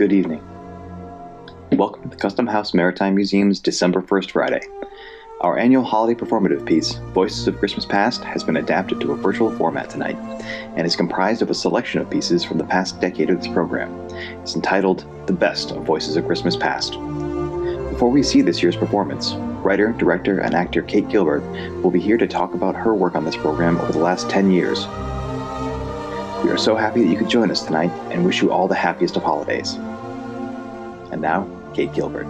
Good evening. Welcome to the Custom House Maritime Museum's December 1st Friday. Our annual holiday performative piece, Voices of Christmas Past, has been adapted to a virtual format tonight and is comprised of a selection of pieces from the past decade of this program. It's entitled The Best of Voices of Christmas Past. Before we see this year's performance, writer, director, and actor Kate Gilbert will be here to talk about her work on this program over the last 10 years. We are so happy that you could join us tonight and wish you all the happiest of holidays. And now, Kate Gilbert.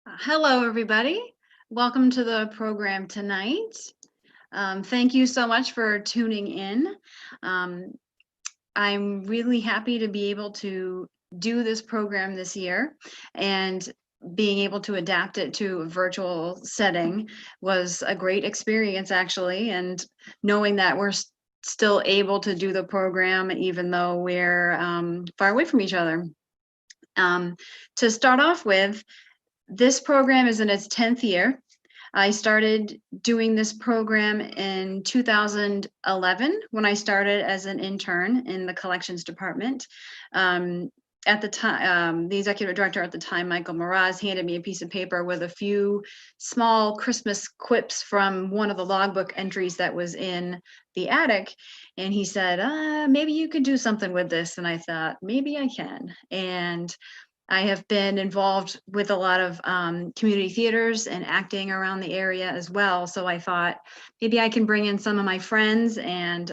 Hello, everybody. Welcome to the program tonight. Thank you so much for tuning in. I'm really happy to be able to do this program this year, and being able to adapt it to a virtual setting was a great experience, actually, and knowing that we're still able to do the program even though we're far away from each other. To start off with, this program is in its 10th year. I started doing this program in 2011 when I started as an intern in the collections department. At the time, the executive director at the time, Michael Mraz, handed me a piece of paper with a few small Christmas quips from one of the logbook entries that was in the attic. And he said, maybe you could do something with this. And I thought, maybe I can. And I have been involved with a lot of community theaters and acting around the area as well. So I thought maybe I can bring in some of my friends and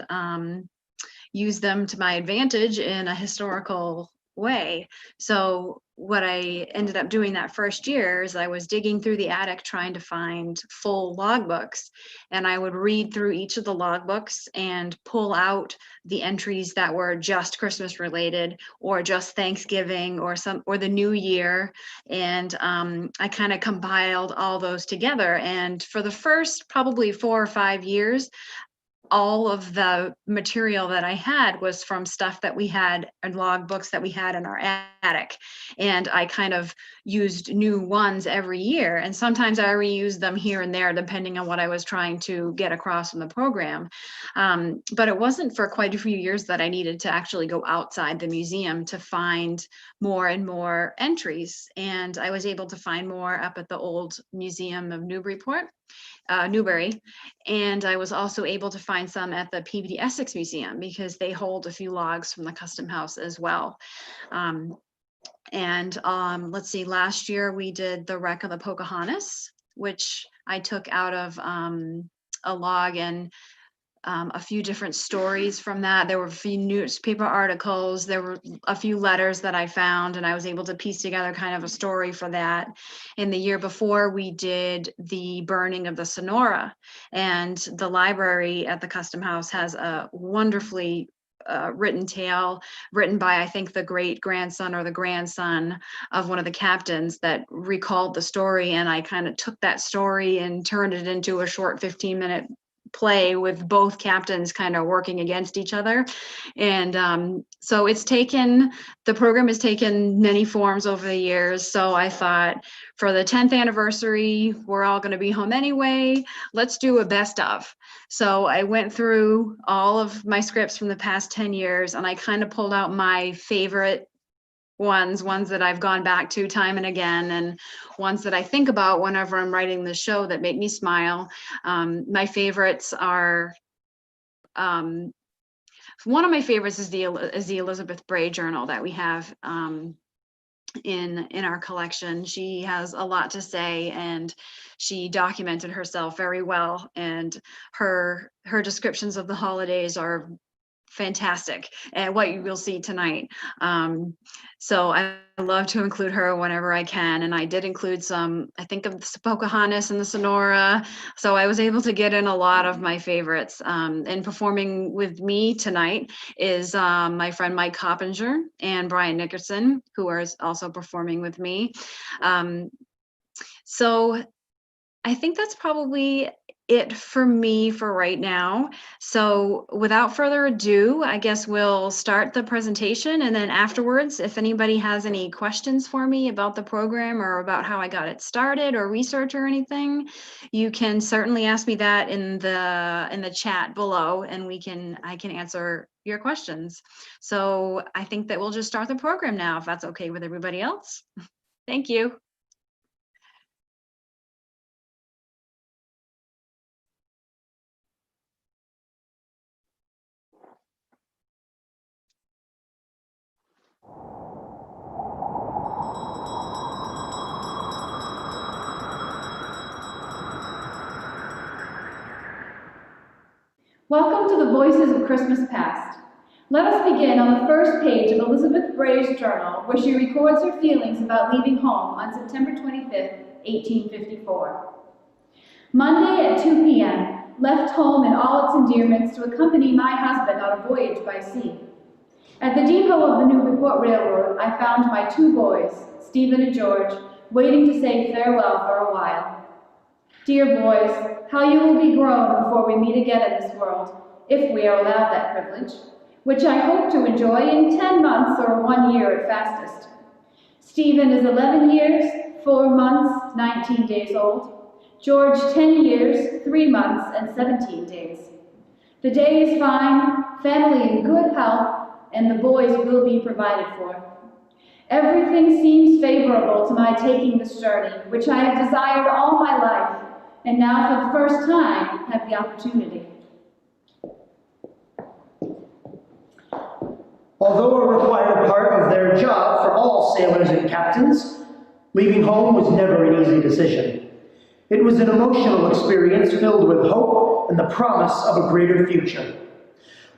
use them to my advantage in a historical way. So what I ended up doing that first year is I was digging through the attic trying to find full logbooks, and I would read through each of the logbooks and pull out the entries that were just Christmas related or just Thanksgiving or the New Year, and I kind of compiled all those together. And for the first probably 4 or 5 years, all of the material that I had was from stuff that we had and logbooks that we had in our attic. And I kind of used new ones every year. And sometimes I reused them here and there, depending on what I was trying to get across in the program. But it wasn't for quite a few years that I needed to actually go outside the museum to find more and more entries. And I was able to find more up at the old Museum of Newburyport. Newbury, and I was also able to find some at the Peabody Essex Museum because they hold a few logs from the Custom House as well. Let's see, last year we did the wreck of the Pocahontas, which I took out of a log, and a few different stories from that. There were a few newspaper articles, there were a few letters that I found, and I was able to piece together kind of a story for that. In the year before, we did the burning of the Sonora, and the library at the Custom House has a wonderfully written tale written by, I think, the great grandson or the grandson of one of the captains that recalled the story. And I kind of took that story and turned it into a short 15-minute play with both captains kind of working against each other. And so the program has taken many forms over the years. So I thought, for the 10th anniversary, we're all going to be home anyway, let's do a best of. So I went through all of my scripts from the past 10 years, and I kind of pulled out my favorite ones that I've gone back to time and again, and ones that I think about whenever I'm writing the show that make me smile. My favorites are, one of my favorites is the Elizabeth Bray journal that we have in our collection. She has a lot to say, and she documented herself very well, and her descriptions of the holidays are fantastic, and what you will see tonight. So I love to include her whenever I can, and I did include some, I think, of the Pocahontas and the Sonora, so I was able to get in a lot of my favorites. And performing with me tonight is my friend Mike Coppinger and Brian Nickerson, who are also performing with me. So I think that's probably it for me for right now. So without further ado, I guess we'll start the presentation, and then afterwards, if anybody has any questions for me about the program or about how I got it started or research or anything, you can certainly ask me that in the chat below, and I can answer your questions. So I think that we'll just start the program now, if that's okay with everybody else. Thank you. Welcome to the Voices of Christmas Past. Let us begin on the first page of Elizabeth Bray's journal, where she records her feelings about leaving home on September 25th, 1854. Monday at 2 p.m., left home and all its endearments to accompany my husband on a voyage by sea. At the depot of the Newburyport Railroad, I found my two boys, Stephen and George, waiting to say farewell for a while. Dear boys, how you will be grown before we meet again in this world, if we are allowed that privilege, which I hope to enjoy in 10 months or 1 year at fastest. Stephen is 11 years, 4 months, 19 days old. George, 10 years, 3 months, and 17 days. The day is fine, family in good health, and the boys will be provided for. Everything seems favorable to my taking this journey, which I have desired all my life, and now for the first time have the opportunity. Although a required part of their job for all sailors and captains, leaving home was never an easy decision. It was an emotional experience filled with hope and the promise of a greater future,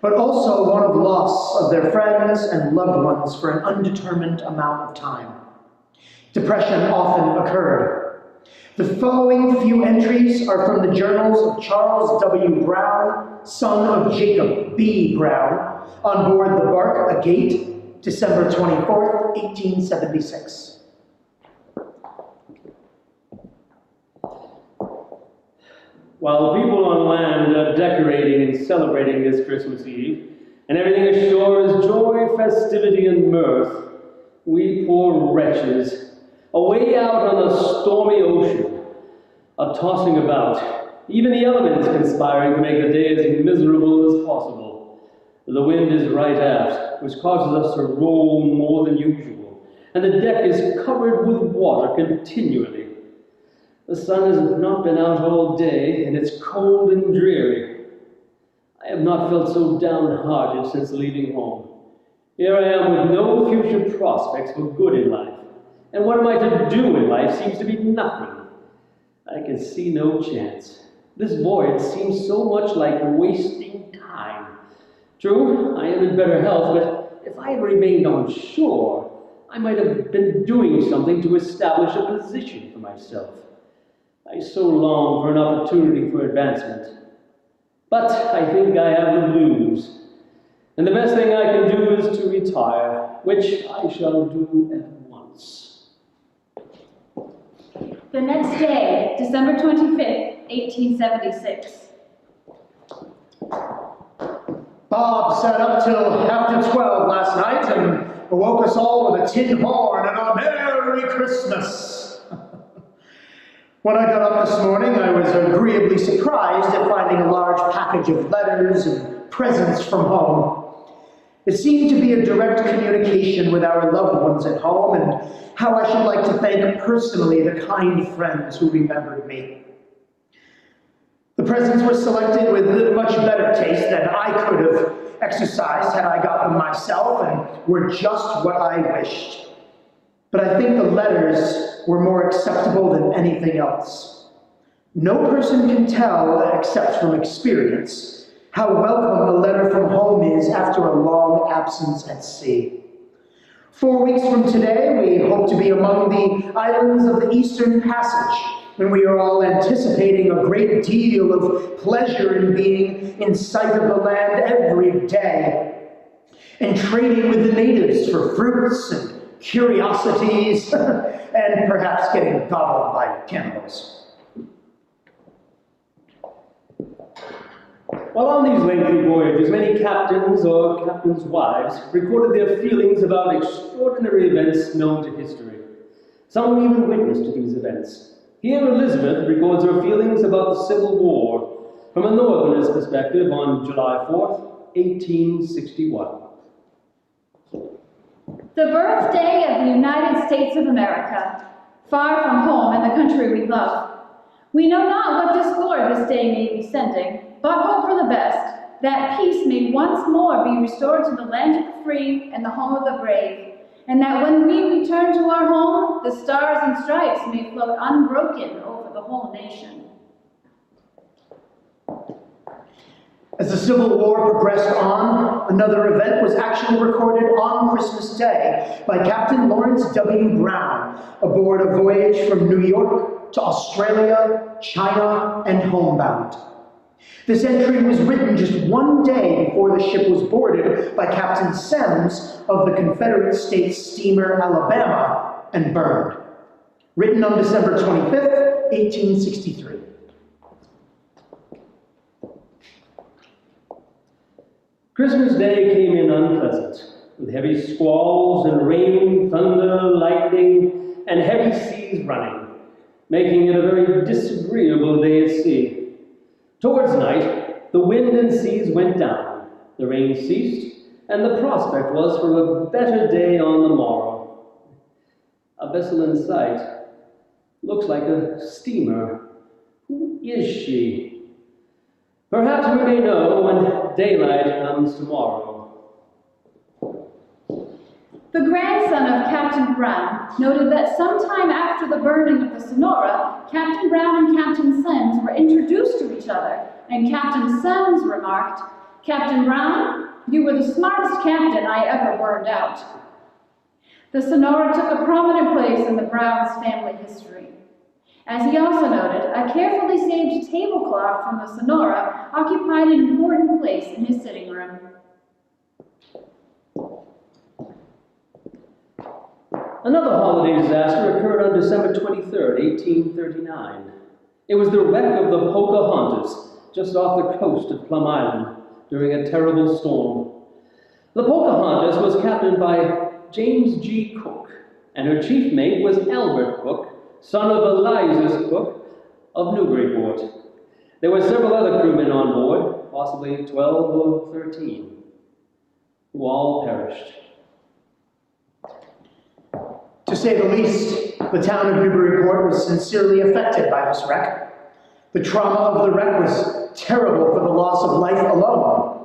but also one of loss of their friends and loved ones for an undetermined amount of time. Depression often occurred. The following few entries are from the journals of Charles W. Brown, son of Jacob B. Brown, on board the bark Agate, December 24th, 1876. While people on land are decorating and celebrating this Christmas Eve, and everything ashore is joy, festivity, and mirth, we poor wretches, away out on the stormy ocean, are tossing about, even the elements conspiring to make the day as miserable as possible. The wind is right aft, which causes us to roll more than usual, and the deck is covered with water continually. The sun has not been out all day, and it's cold and dreary. I have not felt so downhearted since leaving home. Here I am with no future prospects for good in life, and what am I to do in life seems to be nothing. I can see no chance. This voyage seems so much like wasting time. True, I am in better health, but if I had remained on shore, I might have been doing something to establish a position for myself. I so long for an opportunity for advancement. But I think I have the blues. And the best thing I can do is to retire, which I shall do at once. The next day, December 25th, 1876. Bob sat up till after 12 last night and awoke us all with a tin horn and a Merry Christmas. When I got up this morning, I was agreeably surprised at finding a large package of letters and presents from home. It seemed to be a direct communication with our loved ones at home, and how I should like to thank personally the kind friends who remembered me. The presents were selected with much better taste than I could have exercised had I got them myself, and were just what I wished. But I think the letters were more acceptable than anything else. No person can tell, except from experience, how welcome a letter from home is after a long absence at sea. 4 weeks from today, we hope to be among the islands of the Eastern Passage, and we are all anticipating a great deal of pleasure in being in sight of the land every day, and trading with the natives for fruits and curiosities, and perhaps getting gobbled by cannibals. While on these lengthy voyages, many captains or captains' wives recorded their feelings about extraordinary events known to history. Some were even witness to these events. Here, Elizabeth records her feelings about the Civil War from a Northerner's perspective on July 4th, 1861. The birthday of the United States of America, far from home and the country we love. We know not what discord this day may be sending, but hope for the best, that peace may once more be restored to the land of the free and the home of the brave, and that when we return to our home, the stars and stripes may float unbroken over the whole nation. As the Civil War progressed on, another event was actually recorded on Christmas Day by Captain Lawrence W. Brown aboard a voyage from New York to Australia, China, and homebound. This entry was written just one day before the ship was boarded by Captain Semmes of the Confederate States steamer Alabama and burned. Written on December 25th, 1863. Christmas Day came in unpleasant, with heavy squalls and rain, thunder, lightning, and heavy seas running, making it a very disagreeable day at sea. Towards night, the wind and seas went down, the rain ceased, and the prospect was for a better day on the morrow. A vessel in sight. Looks like a steamer. Who is she? Perhaps we may know when daylight comes tomorrow. The grandson of Captain Brown noted that sometime after the burning of the Sonora, Captain Brown and Captain Semmes were introduced to each other, and Captain Semmes remarked, "Captain Brown, you were the smartest captain I ever burned out." The Sonora took a prominent place in the Browns' family history. As he also noted, a carefully saved tablecloth from the Sonora occupied an important place in his sitting room. Another holiday disaster occurred on December 23rd, 1839. It was the wreck of the Pocahontas, just off the coast of Plum Island, during a terrible storm. The Pocahontas was captained by James G. Cook, and her chief mate was Albert Cook, son of Elias Cook of Newburyport. There were several other crewmen on board, possibly 12 or 13, who all perished. To say the least, the town of Newburyport was sincerely affected by this wreck. The trauma of the wreck was terrible for the loss of life alone,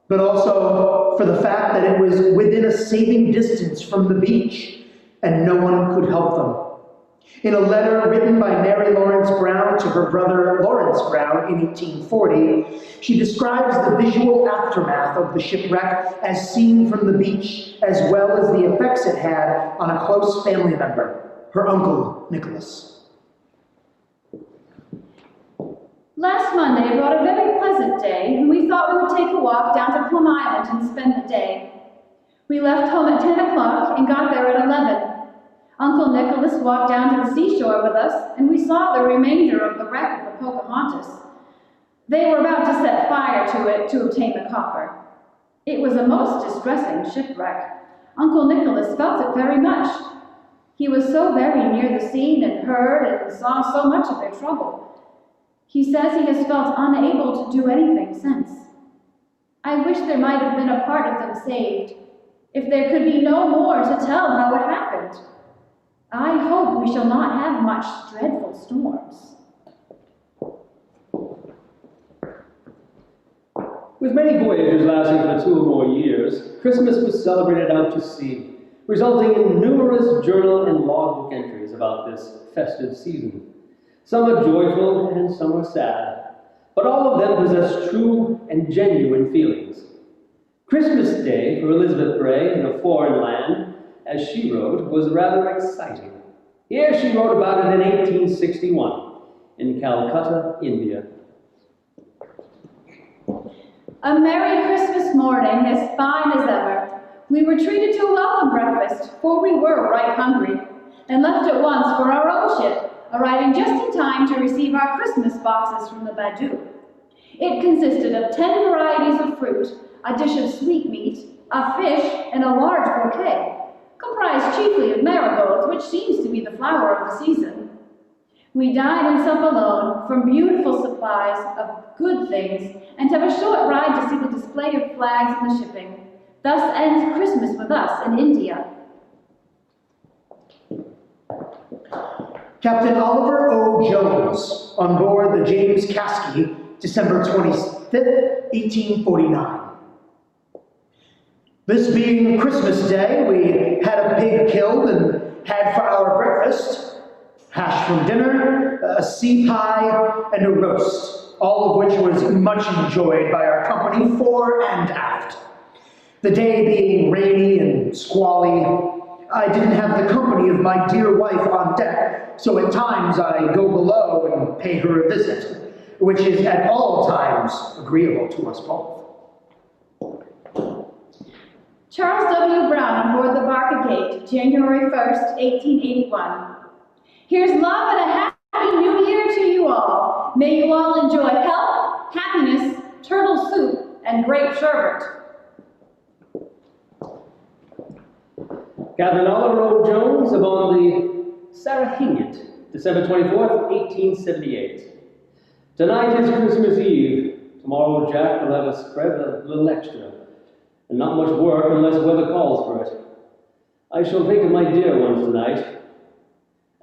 but also for the fact that it was within a saving distance from the beach, and no one could help them. In a letter written by Mary Lawrence Brown to her brother Lawrence Brown in 1840, she describes the visual aftermath of the shipwreck as seen from the beach, as well as the effects it had on a close family member, her uncle, Nicholas. Last Monday brought a very pleasant day, and we thought we would take a walk down to Plum Island and spend the day. We left home at 10 o'clock and got there at 11. Uncle Nicholas walked down to the seashore with us, and we saw the remainder of the wreck of the Pocahontas. They were about to set fire to it to obtain the copper. It was a most distressing shipwreck. Uncle Nicholas felt it very much. He was so very near the scene and heard and saw so much of their trouble. He says he has felt unable to do anything since. I wish there might have been a part of them saved, if there could be no more to tell how it happened. I hope we shall not have much dreadful storms. With many voyages lasting for 2 or more years, Christmas was celebrated out to sea, resulting in numerous journal and logbook entries about this festive season. Some are joyful and some are sad, but all of them possess true and genuine feelings. Christmas Day for Elizabeth Bray in a foreign land, as she wrote, was rather exciting. Here she wrote about it in 1861, in Calcutta, India. A merry Christmas morning, as fine as ever. We were treated to a welcome breakfast, for we were right hungry, and left at once for our own ship, arriving just in time to receive our Christmas boxes from the Badu. It consisted of 10 varieties of fruit, a dish of sweetmeat, a fish, and a large bouquet, comprised chiefly of marigolds, which seems to be the flower of the season. We dine and sup alone from beautiful supplies of good things and have a short ride to see the display of flags and the shipping. Thus ends Christmas with us in India. Captain Oliver O. Jones, on board the James Caskey, December 25th, 1849. This being Christmas Day, we had a pig killed and had for our breakfast hash from dinner, a sea pie, and a roast, all of which was much enjoyed by our company fore and aft. The day being rainy and squally, I didn't have the company of my dear wife on deck, so at times I go below and pay her a visit, which is at all times agreeable to us both. Charles W. Brown on board the Barkagate, January 1st, 1881. Here's love and a happy new year to you all. May you all enjoy health, happiness, turtle soup, and grape sherbet. Captain Oliver O. Jones upon the Sarahingit, December 24th, 1878. Tonight is Christmas Eve. Tomorrow Jack will have us spread a little extra, and not much work unless weather calls for it. I shall think of my dear ones tonight.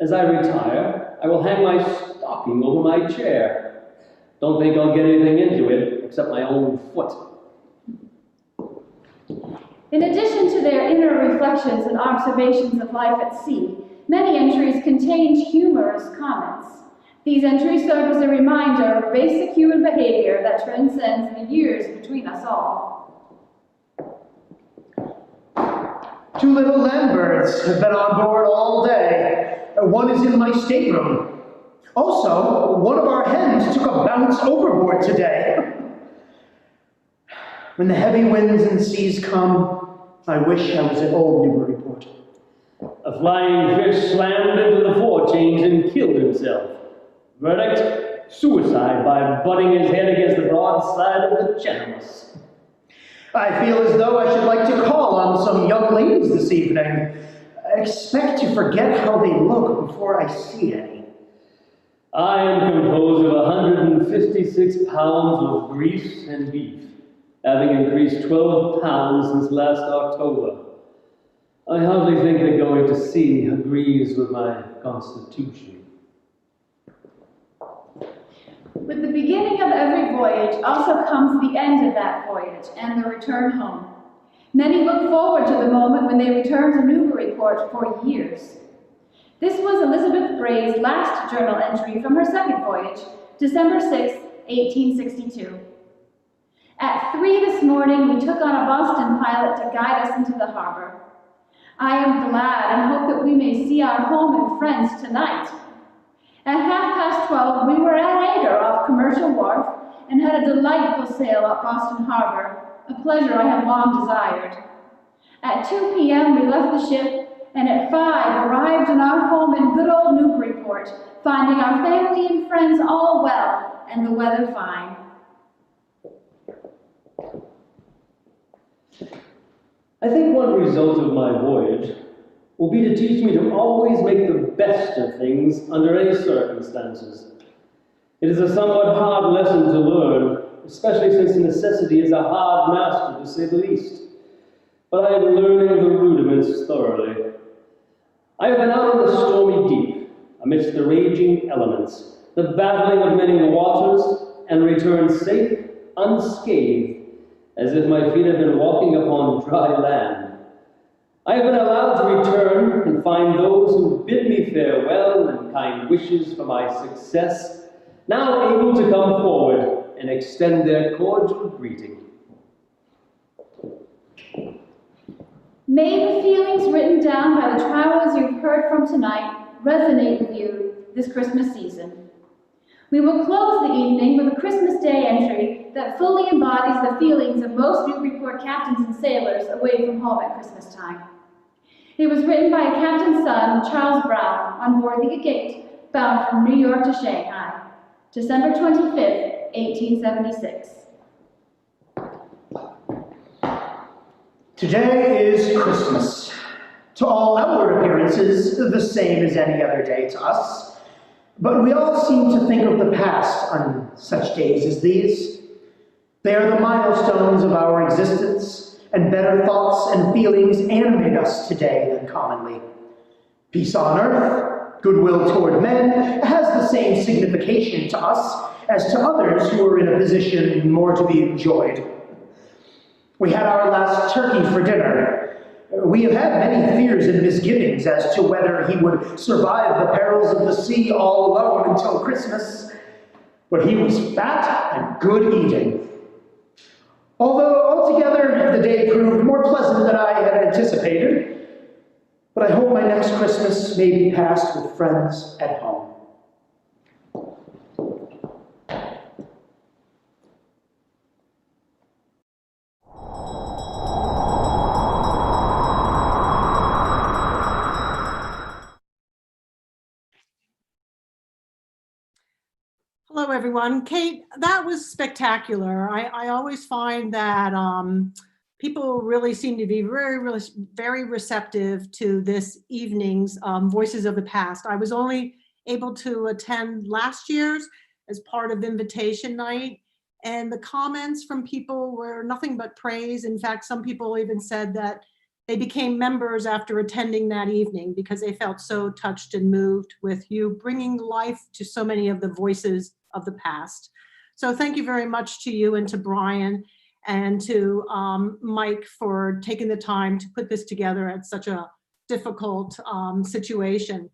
As I retire, I will hang my stocking over my chair. Don't think I'll get anything into it except my own foot. In addition to their inner reflections and observations of life at sea, many entries contained humorous comments. These entries serve as a reminder of basic human behavior that transcends the years between us all. Two little landbirds have been on board all day. One is in my stateroom. Also, one of our hens took a bounce overboard today. When the heavy winds and seas come, I wish I was at old Newburyport. A flying fish slammed into the forechains and killed himself. Verdict, suicide by butting his head against the broadside of the Channels. I feel as though I should like to call on some young ladies this evening. I expect to forget how they look before I see any. I am composed of 156 pounds of grease and beef, having increased 12 pounds since last October. I hardly think that going to sea agrees with my constitution. With the beginning of every voyage also comes the end of that voyage and the return home. Many look forward to the moment when they return to Newburyport for years. This was Elizabeth Bray's last journal entry from her second voyage, December 6, 1862. At 3 this morning, we took on a Boston pilot to guide us into the harbor. I am glad and hope that we may see our home and friends tonight. At 12:30, we were at anchor off Commercial Wharf and had a delightful sail up Boston Harbor, a pleasure I have long desired. At 2 p.m. we left the ship, and at 5 arrived in our home in good old Newburyport, finding our family and friends all well and the weather fine. I think one result of my voyage will be to teach me to always make the best of things under any circumstances. It is a somewhat hard lesson to learn, especially since necessity is a hard master, to say the least. But I am learning the rudiments thoroughly. I have been out on the stormy deep, amidst the raging elements, the battling of many waters, and returned safe, unscathed, as if my feet had been walking upon dry land. I have been allowed to return and find those who bid me farewell and kind wishes for my success, now able to come forward and extend their cordial greeting. May the feelings written down by the travelers you've heard from tonight resonate with you this Christmas season. We will close the evening with a Christmas Day entry that fully embodies the feelings of most Newburyport captains and sailors away from home at Christmas time. It was written by a captain's son, Charles Brown, on board the Agate, bound from New York to Shanghai, December 25th, 1876. Today is Christmas. To all outward appearances, the same as any other day to us. But we all seem to think of the past on such days as these. They are the milestones of our existence, and better thoughts and feelings animate us today than commonly. Peace on earth, goodwill toward men, has the same signification to us as to others who are in a position more to be enjoyed. We had our last turkey for dinner. We have had many fears and misgivings as to whether he would survive the perils of the sea all alone until Christmas, but he was fat and good eating. Although altogether the day proved more pleasant than I had anticipated, but I hope my next Christmas may be passed with friends at home. Hello, everyone. Kate, that was spectacular. I always find that people really seem to be very receptive to this evening's Voices of the Past. I was only able to attend last year's as part of invitation night, and the comments from people were nothing but praise. In fact, some people even said that they became members after attending that evening because they felt so touched and moved with you bringing life to so many of the voices of the past. So thank you very much to you and to Brian and to Mike for taking the time to put this together at such a difficult situation.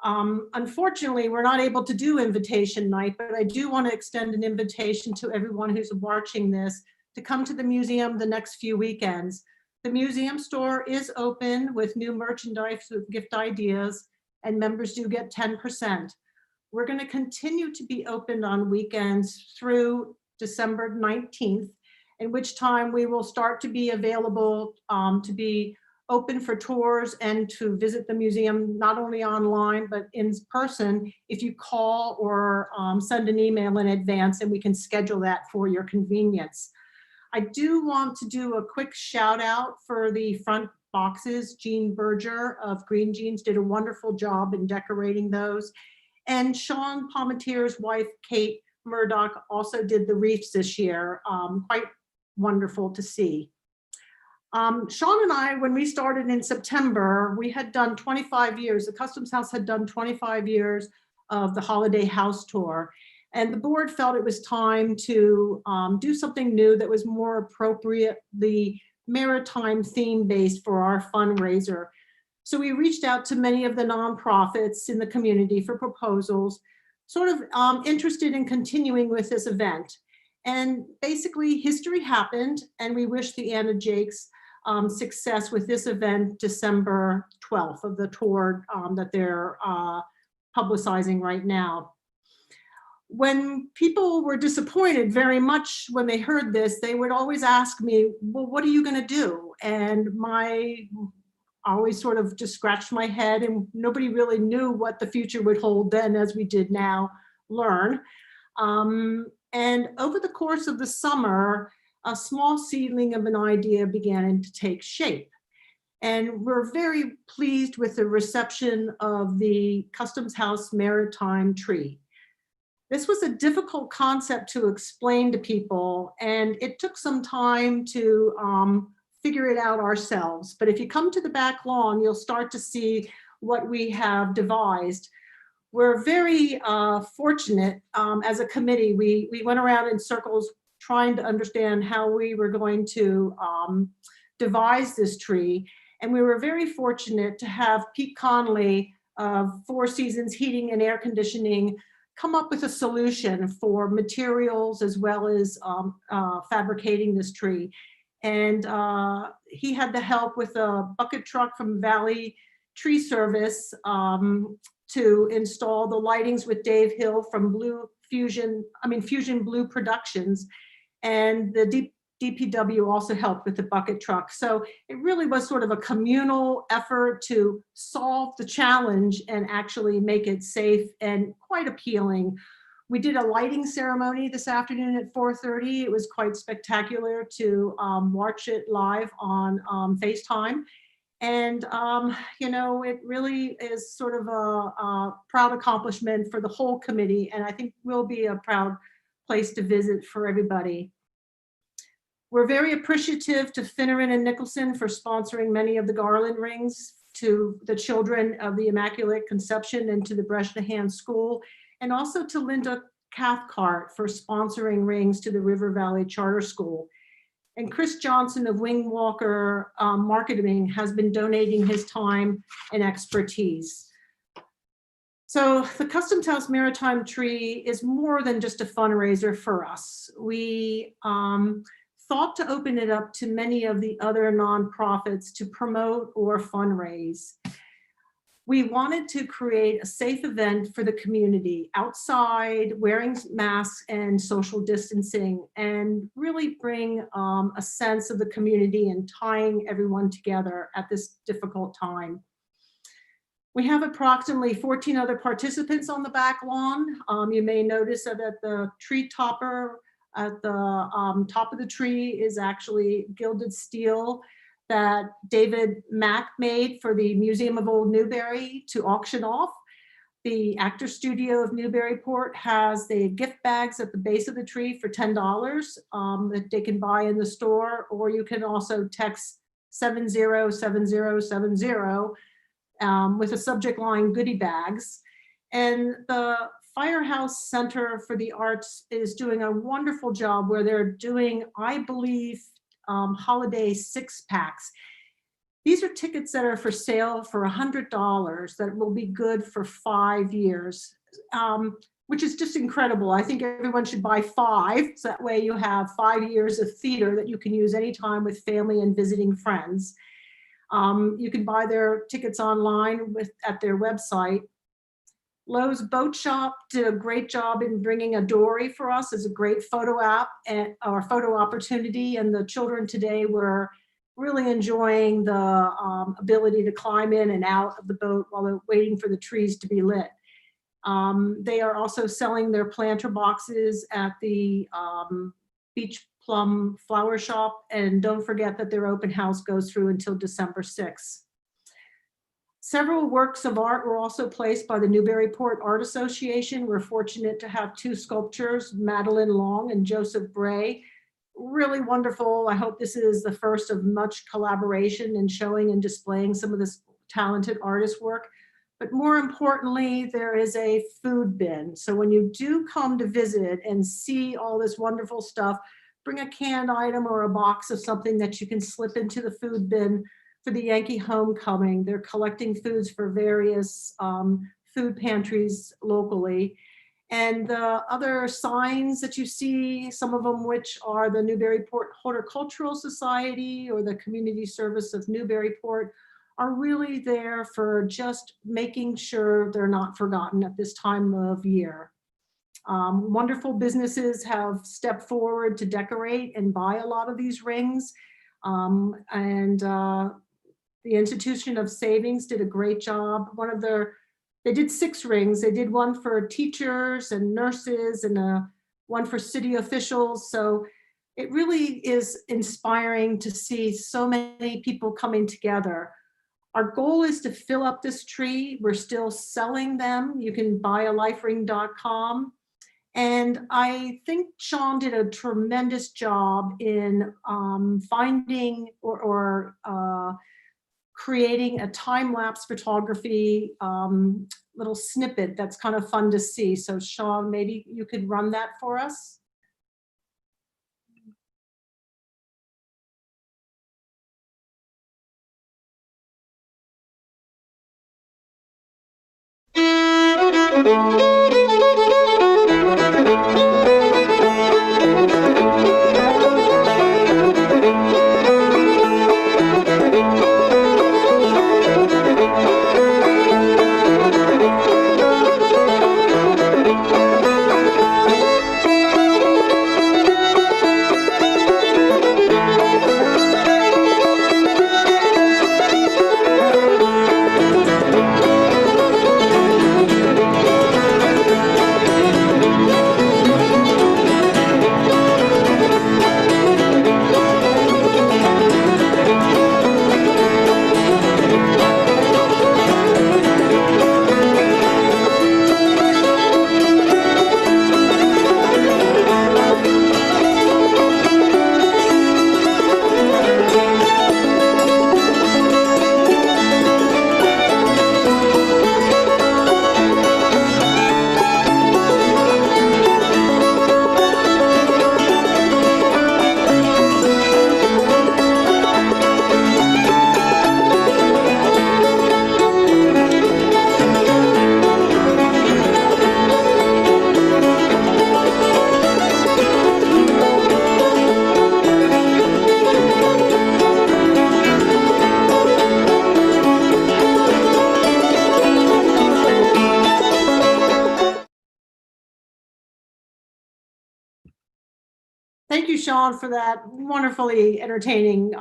Unfortunately, we're not able to do invitation night, but I do want to extend an invitation to everyone who's watching this to come to the museum the next few weekends. The museum store is open with new merchandise with gift ideas, and members do get 10%. We're going to continue to be open on weekends through December 19th, in which time we will start to be available to be open for tours and to visit the museum, not only online, but in person if you call or send an email in advance, and we can schedule that for your convenience. I do want to do a quick shout out for the front boxes. Jean Berger of Green Jeans did a wonderful job in decorating those. And Sean Palmetier's wife, Kate Murdoch, also did the wreaths this year. Quite wonderful to see. Sean and I, when we started in September, we had done 25 years. The Customs House had done 25 years of the Holiday House Tour. And the board felt it was time to do something new that was more appropriately maritime theme based for our fundraiser. So we reached out to many of the nonprofits in the community for proposals, sort of interested in continuing with this event. And basically history happened, and we wish the Anna Jakes success with this event December 12th of the tour that they're publicizing right now. When people were disappointed very much when they heard this, they would always ask me, well, what are you going to do? And I always sort of just scratched my head, and nobody really knew what the future would hold then, as we did now learn. And over the course of the summer, a small seedling of an idea began to take shape. And we're very pleased with the reception of the Customs House Maritime tree. This was a difficult concept to explain to people, and it took some time to figure it out ourselves. But if you come to the back lawn, you'll start to see what we have devised. We're very fortunate as a committee. We went around in circles trying to understand how we were going to devise this tree. And we were very fortunate to have Pete Conley of Four Seasons Heating and Air Conditioning come up with a solution for materials as well as fabricating this tree. And he had the help with a bucket truck from Valley Tree Service to install the lightings with Dave Hill from Fusion Blue Productions. And the DPW also helped with the bucket truck. So it really was sort of a communal effort to solve the challenge and actually make it safe and quite appealing. We did a lighting ceremony this afternoon at 4:30. It was quite spectacular to watch it live on FaceTime. And, you know, it really is sort of a proud accomplishment for the whole committee. And I think will be a proud place to visit for everybody. We're very appreciative to Finneran and Nicholson for sponsoring many of the garland rings to the children of the Immaculate Conception and to the Bresnahan School, and also to Linda Cathcart for sponsoring rings to the River Valley Charter School. And Chris Johnson of Wing Walker Marketing has been donating his time and expertise. So the Custom House Maritime Tree is more than just a fundraiser for us. We thought to open it up to many of the other nonprofits to promote or fundraise. We wanted to create a safe event for the community outside, wearing masks and social distancing, and really bring a sense of the community and tying everyone together at this difficult time. We have approximately 14 other participants on the back lawn. You may notice that at the tree topper, at the top of the tree is actually gilded steel that David Mack made for the Museum of Old Newbury to auction off. The Actor Studio of Newburyport has the gift bags at the base of the tree for $10 that they can buy in the store, or you can also text 707070 with a subject line goodie bags. And the Firehouse Center for the Arts is doing a wonderful job where they're doing, I believe, holiday 6-packs. These are tickets that are for sale for $100 that will be good for 5 years, which is just incredible. I think everyone should buy 5, so that way you have 5 years of theater that you can use anytime with family and visiting friends. You can buy their tickets online at their website. Lowe's Boat Shop did a great job in bringing a dory for us as a great photo app or photo opportunity. And the children today were really enjoying the ability to climb in and out of the boat while they're waiting for the trees to be lit. They are also selling their planter boxes at the Beach Plum Flower Shop. And don't forget that their open house goes through until December 6th. Several works of art were also placed by the Newburyport Art Association. We're fortunate to have 2 sculptures, Madeline Long and Joseph Bray. Really wonderful. I hope this is the first of much collaboration in showing and displaying some of this talented artist work. But more importantly, there is a food bin. So when you do come to visit and see all this wonderful stuff, bring a canned item or a box of something that you can slip into the food bin for the Yankee homecoming. They're collecting foods for various food pantries locally. And the other signs that you see, some of them which are the Newburyport Horticultural Society or the Community Service of Newburyport, are really there for just making sure they're not forgotten at this time of year. Wonderful businesses have stepped forward to decorate and buy a lot of these rings. The Institution of Savings did a great job. They did 6 rings. They did one for teachers and nurses and one for city officials. So it really is inspiring to see so many people coming together. Our goal is to fill up this tree. We're still selling them. You can buy alifering.com. And I think Sean did a tremendous job in finding or creating a time-lapse photography little snippet that's kind of fun to see. So Sean, maybe you could run that for us. Sean, for that wonderfully entertaining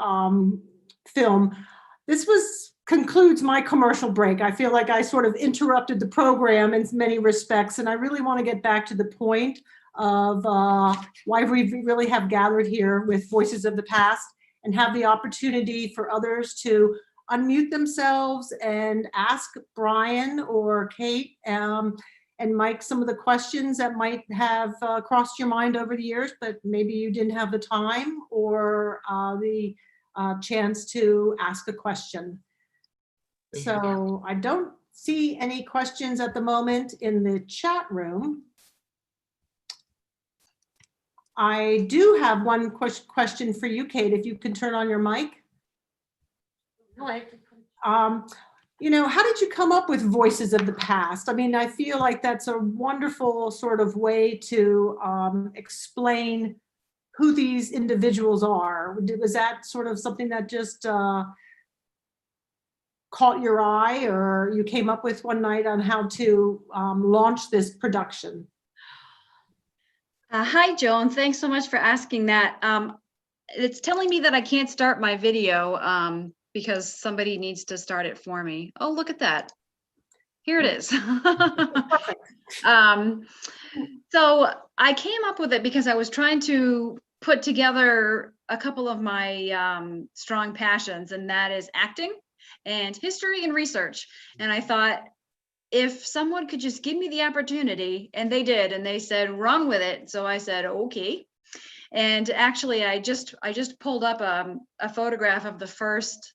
film. This concludes my commercial break. I feel like I sort of interrupted the program in many respects, and I really want to get back to the point of why we really have gathered here with Voices of the Past and have the opportunity for others to unmute themselves and ask Brian or Kate and Mike some of the questions that might have crossed your mind over the years, but maybe you didn't have the time or the chance to ask a question. So I don't see any questions at the moment in the chat room. I do have one question for you, Kate, if you can turn on your mic. You know, how did you come up with Voices of the Past? I mean, I feel like that's a wonderful sort of way to explain who these individuals are. Was that sort of something that just caught your eye, or you came up with one night on how to launch this production? Hi, Joan. Thanks so much for asking that. It's telling me that I can't start my video because somebody needs to start it for me. Oh, look at that. Here it is. So I came up with it because I was trying to put together a couple of my strong passions, and that is acting and history and research. And I thought, if someone could just give me the opportunity, and they did, and they said, run with it. So I said, okay. And actually, I just pulled up a photograph of the first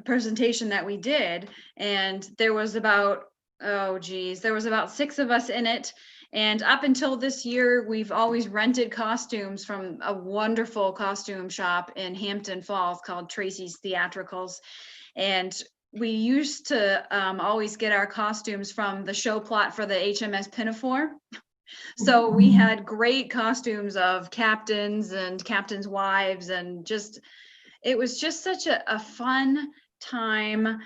presentation that we did, and there was about, there was about 6 of us in it. And up until this year, we've always rented costumes from a wonderful costume shop in Hampton Falls called Tracy's Theatricals. And we used to always get our costumes from the show plot for the HMS Pinafore. So we had great costumes of captains and captains' wives, and just, it was just such a fun time.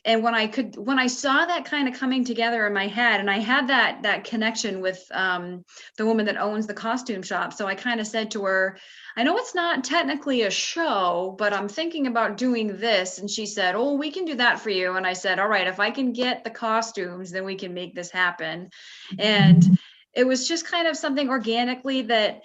And when I saw that kind of coming together in my head, and I had that connection with the woman that owns the costume shop. So I kind of said to her, I know it's not technically a show, but I'm thinking about doing this. And she said, oh, we can do that for you. And I said, all right, if I can get the costumes, then we can make this happen. And it was just kind of something organically that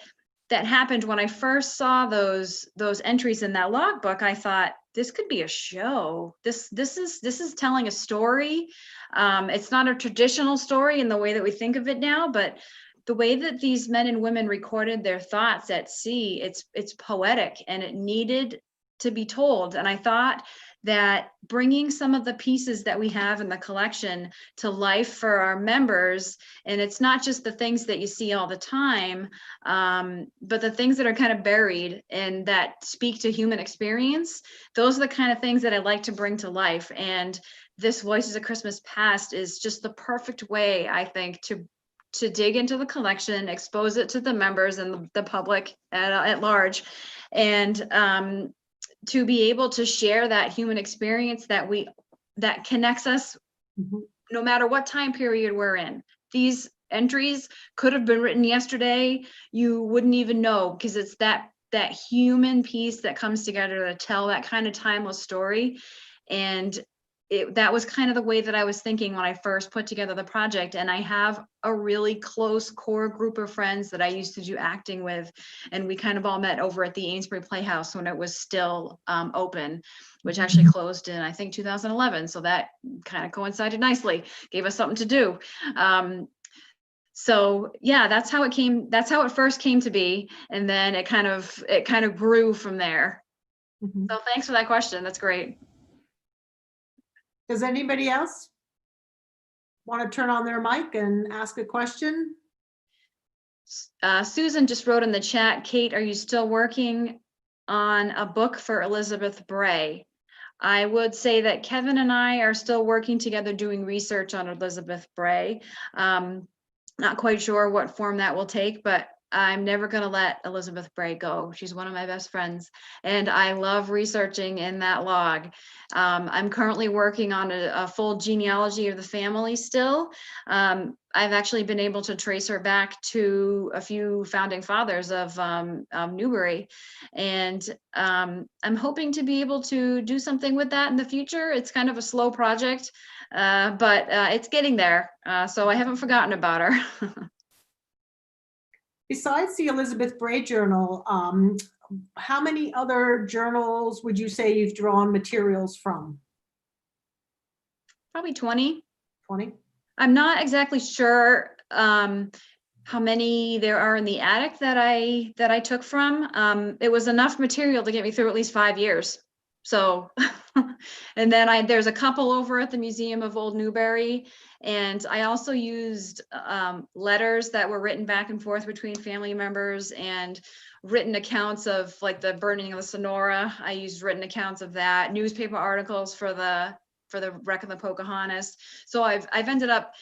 happened. When I first saw those entries in that logbook, I thought, this could be a show. This is telling a story. It's not a traditional story in the way that we think of it now, but the way that these men and women recorded their thoughts at sea, it's poetic, and it needed to be told. And I thought that bringing some of the pieces that we have in the collection to life for our members, and it's not just the things that you see all the time, but the things that are kind of buried and that speak to human experience, those are the kind of things that I like to bring to life. And this Voices of Christmas Past is just the perfect way, I think, to dig into the collection, expose it to the members and the public at large, and to be able to share that human experience that connects us, no matter what time period we're in. These entries could have been written yesterday. You wouldn't even know, because it's that human piece that comes together to tell that kind of timeless story. And that was kind of the way that I was thinking when I first put together the project. And I have a really close core group of friends that I used to do acting with. And we kind of all met over at the Amesbury Playhouse when it was still open, which actually closed in, I think, 2011. So that kind of coincided nicely, gave us something to do. So yeah, that's how it first came to be. And then it kind of grew from there. So thanks for that question. That's great. Does anybody else want to turn on their mic and ask a question? Susan just wrote in the chat, Kate, are you still working on a book for Elizabeth Bray? I would say that Kevin and I are still working together doing research on Elizabeth Bray. Not quite sure what form that will take, but I'm never going to let Elizabeth Bray go. She's one of my best friends, and I love researching in that log. I'm currently working on a full genealogy of the family still. I've actually been able to trace her back to a few founding fathers of Newbury. And I'm hoping to be able to do something with that in the future. It's kind of a slow project, but it's getting there. So I haven't forgotten about her. Besides the Elizabeth Bray Journal, how many other journals would you say you've drawn materials from? Probably 20. 20? I'm not exactly sure how many there are in the attic that I took from. It was enough material to get me through at least 5 years. So, and then there's a couple over at the Museum of Old Newbury, and I also used letters that were written back and forth between family members and written accounts of like the burning of the Sonora. I used written accounts of that, newspaper articles for the wreck of the Pocahontas. So I've ended up,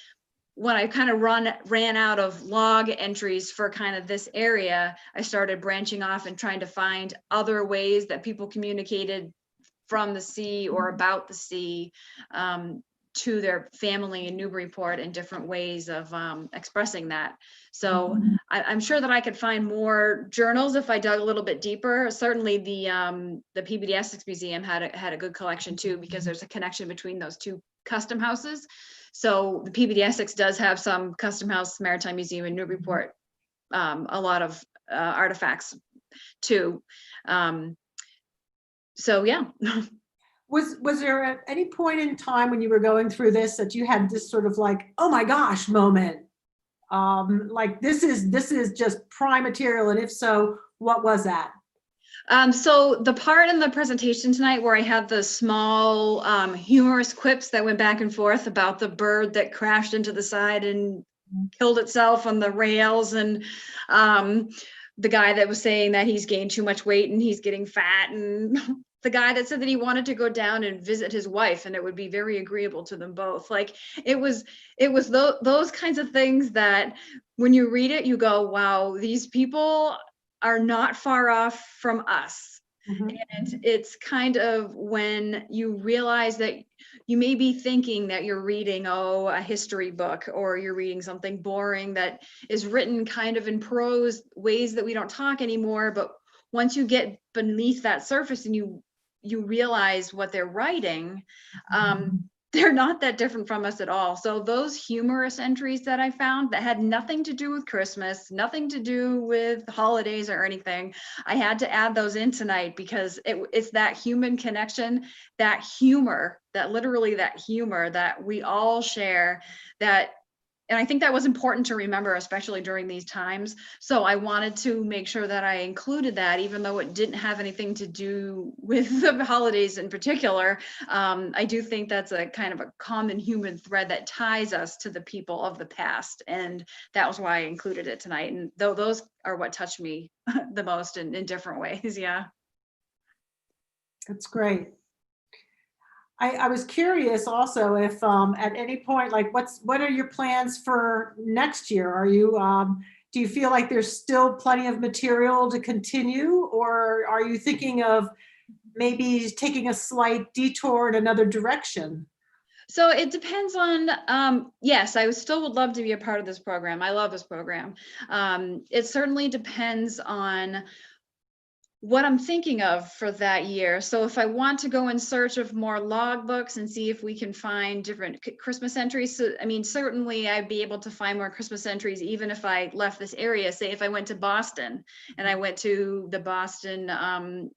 when I kind of ran out of log entries for kind of this area, I started branching off and trying to find other ways that people communicated from the sea or about the sea to their family in Newburyport, in different ways of expressing that. So I'm sure that I could find more journals if I dug a little bit deeper. Certainly the Peabody Essex Museum had a good collection too, because there's a connection between those two custom houses. So the Peabody Essex does have some custom house Maritime Museum in Newburyport, a lot of artifacts too. So yeah. Was there at any point in time when you were going through this that you had this sort of like, oh my gosh moment? Like this is just prime material, and if so, what was that? So the part in the presentation tonight where I had the small humorous quips that went back and forth about the bird that crashed into the side and killed itself on the rails, and the guy that was saying that he's gained too much weight and he's getting fat, and the guy that said that he wanted to go down and visit his wife and it would be very agreeable to them both. Like it was those kinds of things that when you read it, you go, wow, these people are not far off from us. Mhm. And it's kind of when you realize that you may be thinking that you're reading, a history book, or you're reading something boring that is written kind of in prose ways that we don't talk anymore. But once you get beneath that surface and you realize what they're writing, they're not that different from us at all. So those humorous entries that I found that had nothing to do with Christmas, nothing to do with holidays or anything, I had to add those in tonight because it's that human connection, that humor, that literally that humor that we all share, and I think that was important to remember, especially during these times. So I wanted to make sure that I included that, even though it didn't have anything to do with the holidays in particular. I do think that's a kind of a common human thread that ties us to the people of the past. And that was why I included it tonight. And those are what touched me the most in different ways. Yeah. That's great. I was curious also if at any point, like what are your plans for next year? Are you, do you feel like there's still plenty of material to continue, or are you thinking of maybe taking a slight detour in another direction? So it depends on, yes, I still would love to be a part of this program. I love this program. It certainly depends on what I'm thinking of for that year. So if I want to go in search of more logbooks and see if we can find different Christmas entries, so, I mean, certainly I'd be able to find more Christmas entries even if I left this area. Say if I went to Boston and I went to the Boston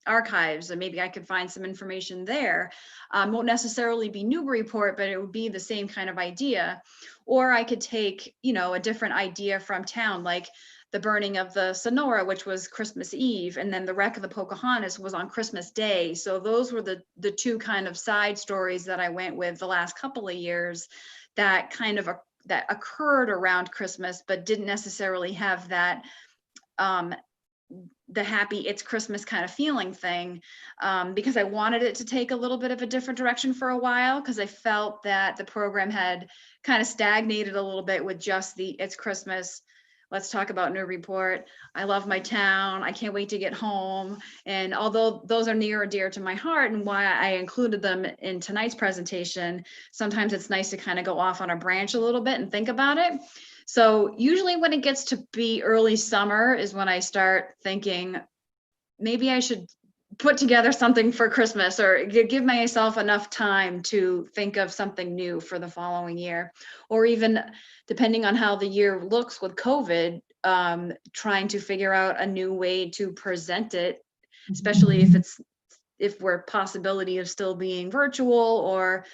archives, and maybe I could find some information there. Won't necessarily be Newburyport, but it would be the same kind of idea. Or I could take, a different idea from town, like the burning of the Sonora, which was Christmas Eve, and then the wreck of the Pocahontas was on Christmas Day. So those were the two kind of side stories that I went with the last couple of years that kind of that occurred around Christmas, but didn't necessarily have that the happy it's Christmas kind of feeling thing, because I wanted it to take a little bit of a different direction for a while, because I felt that the program had kind of stagnated a little bit with just the it's Christmas. Let's talk about Newburyport. I love my town. I can't wait to get home. And although those are near and dear to my heart and why I included them in tonight's presentation, sometimes it's nice to kind of go off on a branch a little bit and think about it. So usually when it gets to be early summer is when I start thinking, maybe I should put together something for Christmas, or give myself enough time to think of something new for the following year. Or even depending on how the year looks with COVID, trying to figure out a new way to present it, especially if we're possibility of still being virtual or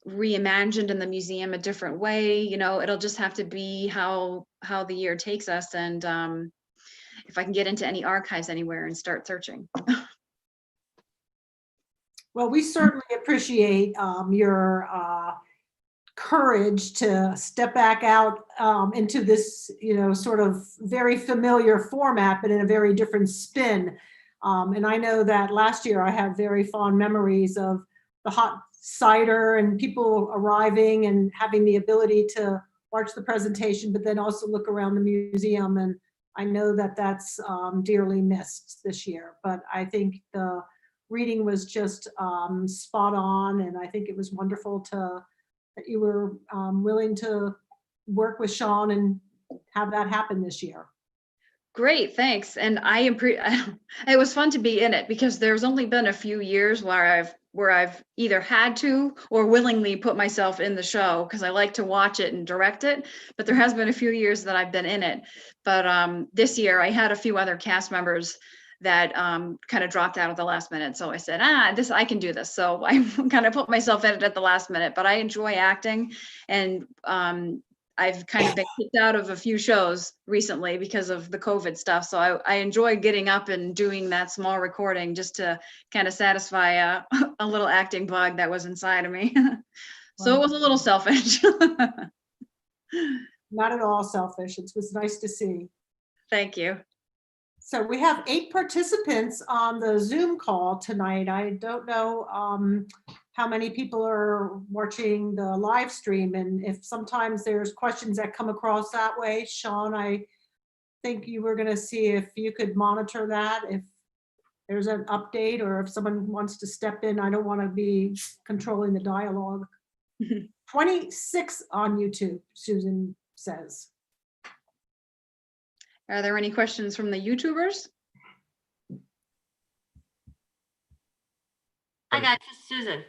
reimagined in the museum a different way. It'll just have to be how the year takes us, and if I can get into any archives anywhere and start searching. Well, we certainly appreciate your courage to step back out into this, sort of very familiar format, but in a very different spin. And I know that last year I have very fond memories of the hot cider and people arriving and having the ability to watch the presentation, but then also look around the museum. And I know that that's dearly missed this year, but I think the reading was just spot on. And I think it was wonderful that you were willing to work with Sean and have that happen this year. Great, thanks. And it was fun to be in it, because there's only been a few years where I've either had to or willingly put myself in the show, because I like to watch it and direct it. But there has been a few years that I've been in it. But this year I had a few other cast members that kind of dropped out at the last minute. So I said, I can do this. So I kind of put myself in it at the last minute. But I enjoy acting, and I've kind of been kicked out of a few shows recently because of the COVID stuff. So I enjoy getting up and doing that small recording just to kind of satisfy a little acting bug that was inside of me. So it was a little selfish. Not at all selfish. It was nice to see. Thank you. So we have 8 participants on the Zoom call tonight. I don't know how many people are watching the live stream, and if sometimes there's questions that come across that way. Sean, I think you were going to see if you could monitor that, if there's an update, or if someone wants to step in. I don't want to be controlling the dialogue. 26 on YouTube, Susan says. Are there any questions from the YouTubers? I got you, Susan.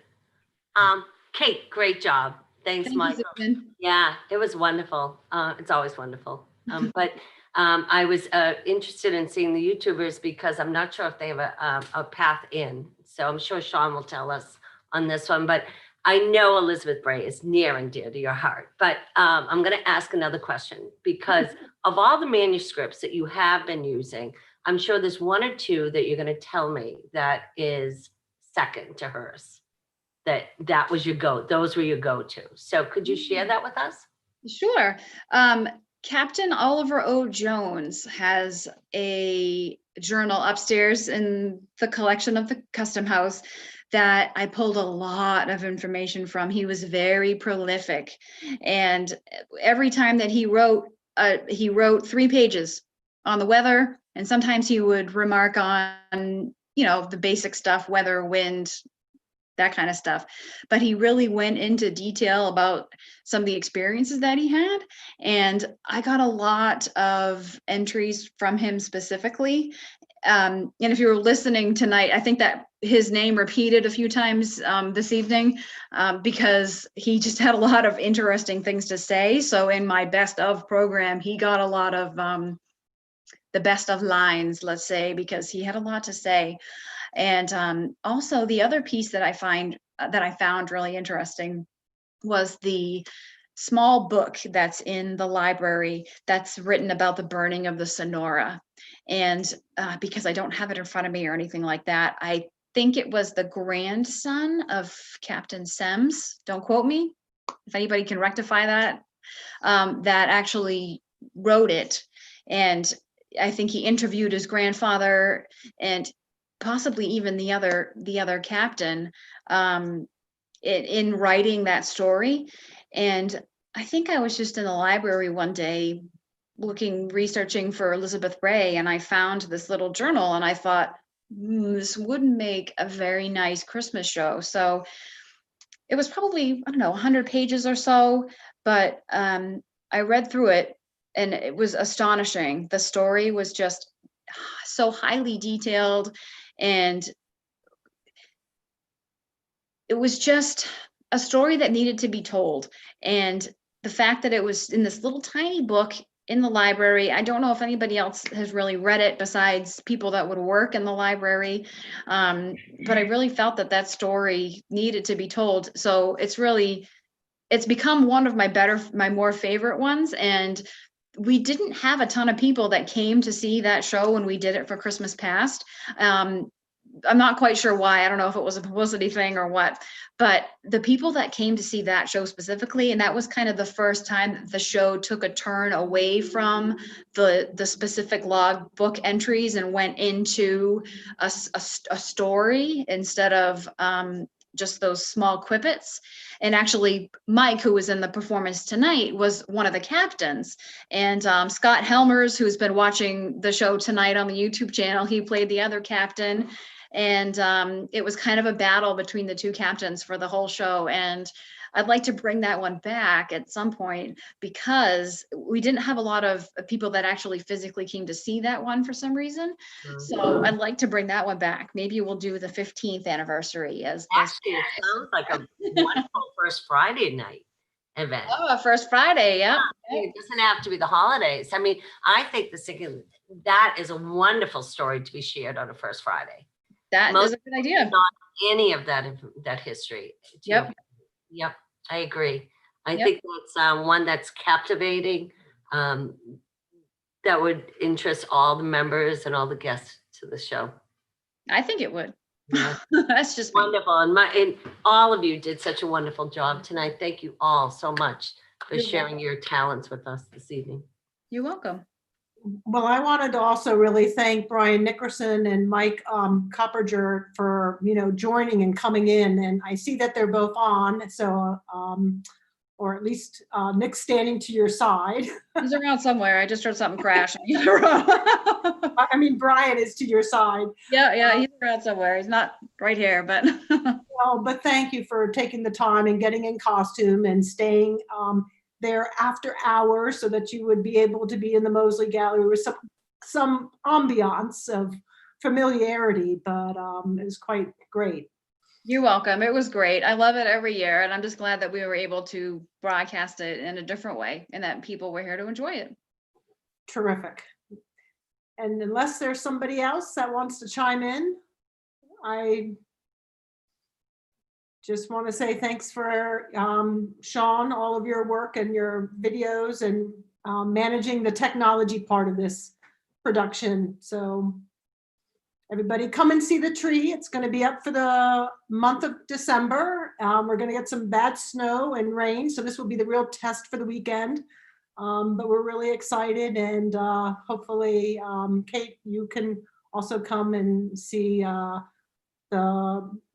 Kate, great job. Thanks, Thank you, Michael. Susan. Yeah, it was wonderful. It's always wonderful. But I was interested in seeing the YouTubers because I'm not sure if they have a path in. So I'm sure Sean will tell us on this one. But I know Elizabeth Bray is near and dear to your heart. But I'm going to ask another question, because of all the manuscripts that you have been using, I'm sure there's 1 or 2 that you're going to tell me that is second to hers. That was those were your go-to. So could you share that with us? Sure. Captain Oliver O. Jones has a journal upstairs in the collection of the Custom House that I pulled a lot of information from. He was very prolific, and every time that he wrote 3 pages on the weather, and sometimes he would remark on, the basic stuff, weather, wind, that kind of stuff. But he really went into detail about some of the experiences that he had. And I got a lot of entries from him specifically. And if you were listening tonight, I think that his name repeated a few times this evening because he just had a lot of interesting things to say. So in my best of program, he got a lot of the best of lines, let's say, because he had a lot to say. And also the other piece that I found really interesting was the small book that's in the library that's written about the burning of the Sonora. And because I don't have it in front of me or anything like that, I think it was the grandson of Captain Semmes, don't quote me, if anybody can rectify that, that actually wrote it. And I think he interviewed his grandfather and possibly even the other captain in writing that story. And I think I was just in the library one day researching for Elizabeth Bray, and I found this little journal, and I thought, this would make a very nice Christmas show. So it was probably, 100 pages or so, but I read through it and it was astonishing. The story was just so highly detailed, and it was just a story that needed to be told. And the fact that it was in this little tiny book in the library, I don't know if anybody else has really read it besides people that would work in the library. But I really felt that that story needed to be told. So it's become one of my more favorite ones. And we didn't have a ton of people that came to see that show when we did it for Christmas Past. I'm not quite sure why. I don't know if it was a publicity thing or what, but the people that came to see that show specifically, and that was kind of the first time that the show took a turn away from the specific log book entries and went into a story instead of just those small quippets. And actually, Mike, who was in the performance tonight, was one of the captains. And Scott Helmers, who's been watching the show tonight on the YouTube channel, he played the other captain. And it was kind of a battle between the two captains for the whole show. And I'd like to bring that one back at some point, because we didn't have a lot of people that actually physically came to see that one for some reason. So I'd like to bring that one back. Maybe we'll do the 15th anniversary as Actually, it sounds like a wonderful first Friday night event. Oh, first Friday, yeah. It doesn't have to be the holidays. I mean, I think that is a wonderful story to be shared on a first Friday. That is a good idea. Not any of that history. Yep. Yep, I agree. I Yep. think that's one that's captivating, that would interest all the members and all the guests to the show. I think it would. Yeah. That's just me. Wonderful. And all of you did such a wonderful job tonight. Thank you all so much for You're sharing your talents with us this evening. You're welcome. Well, I wanted to also really thank Brian Nickerson and Mike Copperger for, joining and coming in. And I see that they're both on, so, or at least Nick's standing to your side. He's around somewhere. I just heard something crash. I mean, Brian is to your side. Yeah, he's around somewhere. He's not right here, but. Well, but thank you for taking the time and getting in costume and staying there after hours so that you would be able to be in the Mosley Gallery with some ambiance of familiarity, but it was quite great. You're welcome. It was great. I love it every year, and I'm just glad that we were able to broadcast it in a different way and that people were here to enjoy it. Terrific. And unless there's somebody else that wants to chime in, I just want to say thanks for Sean, all of your work and your videos and managing the technology part of this production. So everybody come and see the tree. It's going to be up for the month of December. We're going to get some bad snow and rain, so this will be the real test for the weekend. But we're really excited, and hopefully, Kate, you can also come and see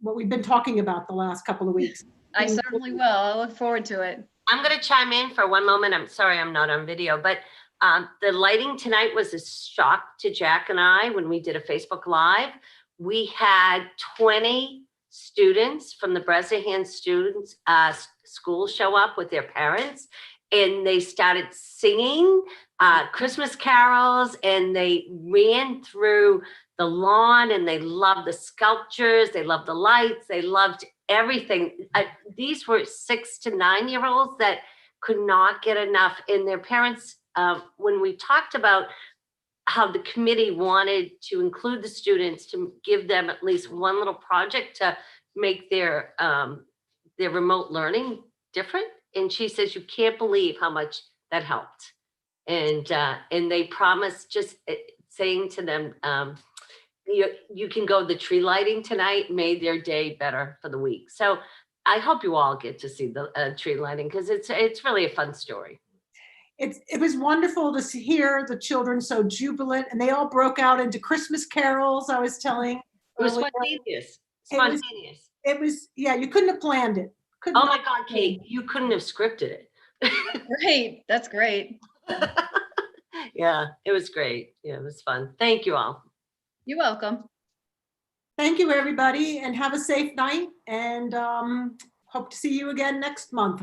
what we've been talking about the last couple of weeks. I certainly will. I look forward to it. I'm going to chime in for one moment. I'm sorry I'm not on video, but the lighting tonight was a shock to Jack and I when we did a Facebook Live. We had 20 students from the Bresnahan students school show up with their parents, and they started singing Christmas carols, and they ran through the lawn, and they loved the sculptures, they loved the lights, they loved everything. These were 6 to 9 year olds that could not get enough, and their parents, when we talked about how the committee wanted to include the students, to give them at least one little project to make their remote learning different. And she says, you can't believe how much that helped. And they promised, just saying to them, you can go the tree lighting tonight, made their day better for the week. So I hope you all get to see the tree lighting, because it's really a fun story. It was wonderful to hear the children so jubilant, and they all broke out into Christmas carols. I was telling. It was spontaneous. Spontaneous. It was, yeah, you couldn't have planned it. Oh my God, Kate, you couldn't have scripted it. Great. That's great. Yeah, it was great. Yeah, it was fun. Thank you all. You're welcome. Thank you, everybody, and have a safe night, and hope to see you again next month.